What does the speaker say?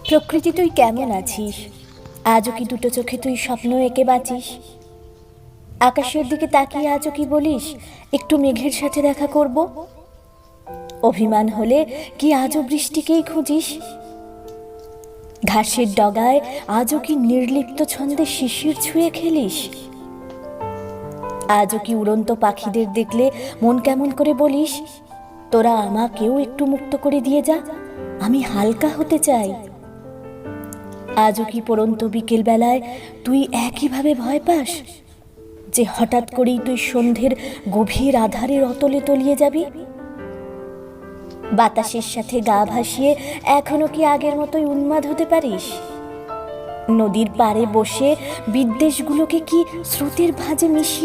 প্রকৃতি, তুই কেমন আছিস? আজও কি দুটো চোখে তুই স্বপ্ন এঁকে বাঁচিস? আকাশের দিকে তাকিয়ে আজও কি বলিস একটু মেঘের সাথে দেখা করব? অভিমান হলে কি আজও বৃষ্টিকেই খুঁজিস? ঘাসের ডগায় আজও কি নির্লিপ্ত ছন্দে শিশির ছুঁয়ে খেলিস? আজও কি উড়ন্ত পাখিদের দেখলে মন কেমন করে বলিস, তোরা আমাকেও একটু মুক্ত করে দিয়ে যা, আমি হালকা হতে চাই? আজও কি পড়ন্ত বিকেল বেলায় তুই একইভাবে ভয় পাস যে হঠাৎ করেই তুই সন্ধ্যের গভীর আধারের অতলে তলিয়ে যাবি? বাতাসের সাথে গা ভাসিয়ে এখনো কি আগের মতোই উন্মাদ হতে পারিস? নদীর পাড়ে বসে বিদ্বেষগুলোকে কি স্রোতের ভাঁজে মিশিয়ে